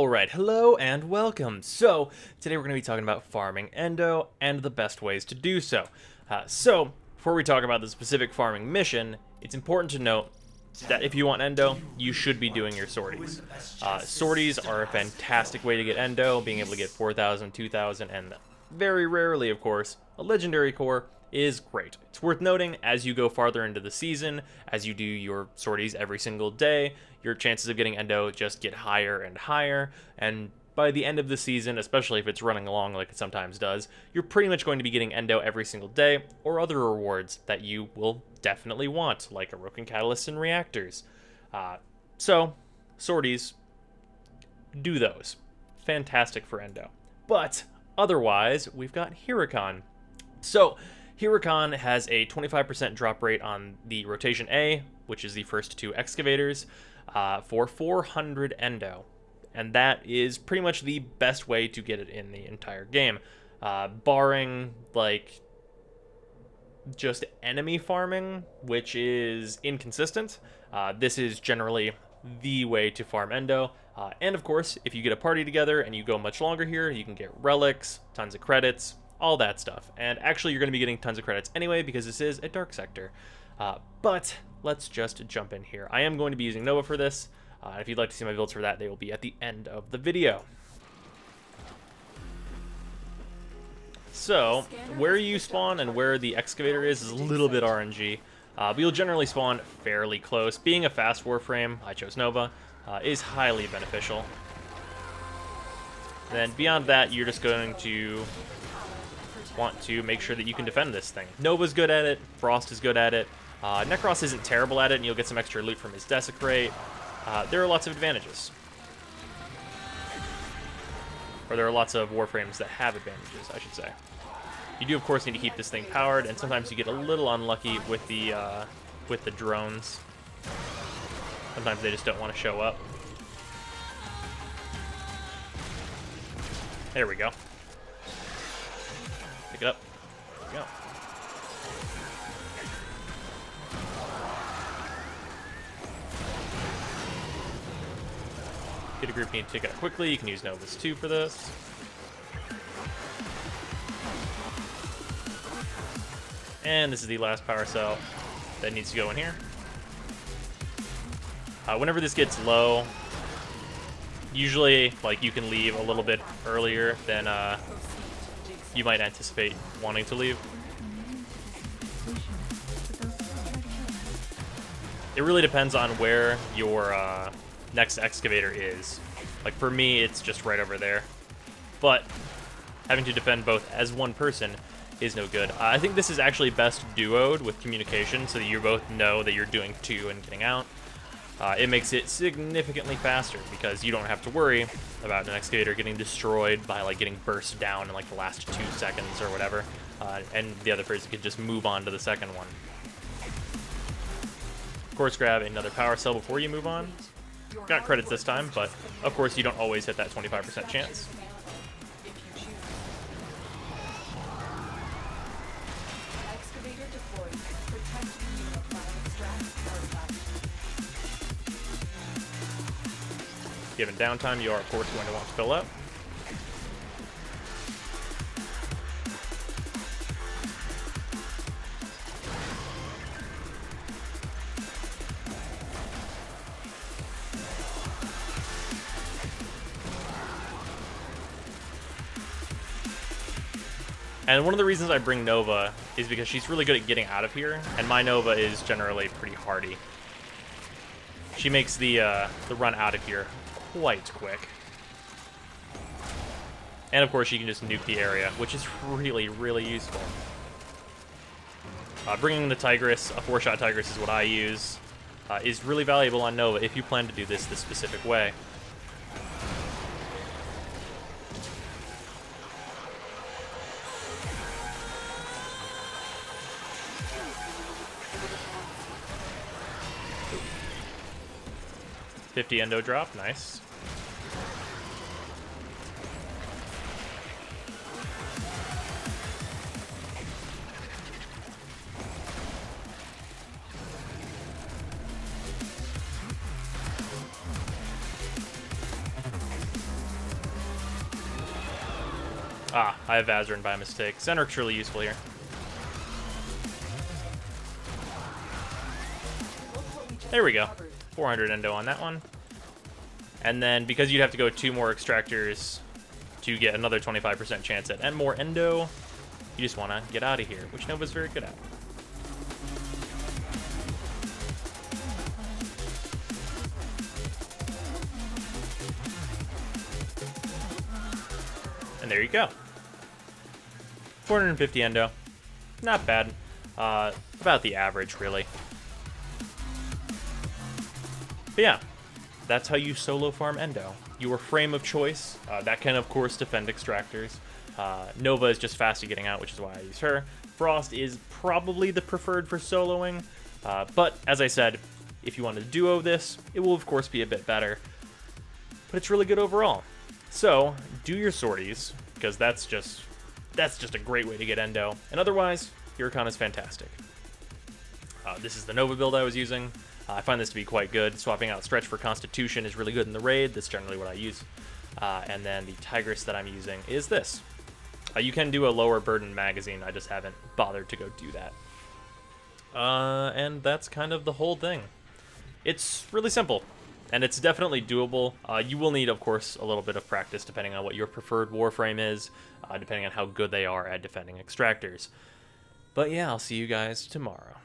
Alright, hello and welcome. So, today we're going to be talking about farming Endo and the best ways to do so. Before we talk about the specific farming mission, it's important to note that if you want Endo, you should be doing your sorties. Sorties are a fantastic way to get Endo, being able to get 4,000, 2,000, and very rarely, of course, a legendary core is great. It's worth noting, as you go farther into the season, as you do your sorties every single day, your chances of getting Endo just get higher and higher, and by the end of the season, especially if it's running along like it sometimes does, you're pretty much going to be getting Endo every single day, or other rewards that you will definitely want, like Aroken Catalysts and Reactors. Sorties, do those. Fantastic for Endo. But, otherwise, we've got Huracan. So, Huracan has a 25% drop rate on the Rotation A, which is the first two excavators, for 400 Endo. And that is pretty much the best way to get it in the entire game. Barring, like, just enemy farming, which is inconsistent, this is generally the way to farm Endo. And of course, if you get a party together and you go much longer here, you can get relics, tons of credits, all that stuff. And actually, you're going to be getting tons of credits anyway, because this is a dark sector. But let's just jump in here. I am going to be using Nova for this. If you'd like to see my builds for that, they will be at the end of the video. So, where you spawn and where the excavator is a little bit RNG. But you'll generally spawn fairly close. Being a fast Warframe, I chose Nova, is highly beneficial. Then beyond that, you're just going to want to make sure that you can defend this thing. Nova's good at it, Frost is good at it, Necros isn't terrible at it, and you'll get some extra loot from his Desecrate. There are lots of advantages. Or there are lots of Warframes that have advantages, I should say. You do, of course, need to keep this thing powered, and sometimes you get a little unlucky with the drones. Sometimes they just don't want to show up. There we go. Pick it up. There we go. Get a group need to take it out quickly. You can use Novas 2 for this. And this is the last power cell that needs to go in here. Whenever this gets low, usually like you can leave a little bit earlier than you might anticipate wanting to leave. It really depends on where your next excavator is. Like for me, it's just right over there. But having to defend both as one person is no good. I think this is actually best duoed with communication so that you both know that you're doing two and getting out. It makes it significantly faster because you don't have to worry about an excavator getting destroyed by like getting burst down in like the last 2 seconds or whatever, and the other person can just move on to the second one. Of course, grab another power cell before you move on. Got credits this time, but of course you don't always hit that 25% chance. Given downtime, you are of course going to want to fill up. And one of the reasons I bring Nova is because she's really good at getting out of here, and my Nova is generally pretty hardy. She makes the run out of here quite quick. And of course, you can just nuke the area, which is really, really useful. Bringing the Tigress, a 4-shot Tigress is what I use, is really valuable on Nova if you plan to do this specific way. $50 Endo drop, nice. Ah, I have Azurin by mistake. Zenark's really useful here. There we go. 400 Endo on that one. And then, because you'd have to go 2 more extractors to get another 25% chance at and more Endo, you just want to get out of here, which Nova's very good at. And there you go. 450 Endo. Not bad. About the average, really. But yeah, that's how you solo farm Endo. Your frame of choice, that can of course defend extractors. Nova is just fast at getting out, which is why I use her. Frost is probably the preferred for soloing, but as I said, if you want to duo this, it will of course be a bit better. But it's really good overall. So do your sorties, because that's just a great way to get Endo. And otherwise, Huracan is fantastic. This is the Nova build I was using. I find this to be quite good. Swapping out Stretch for Constitution is really good in the raid. That's generally what I use. And then the Tigress that I'm using is this. You can do a lower burden magazine. I just haven't bothered to go do that. And that's kind of the whole thing. It's really simple, and it's definitely doable. You will need, of course, a little bit of practice depending on what your preferred Warframe is, depending on how good they are at defending extractors. But yeah, I'll see you guys tomorrow.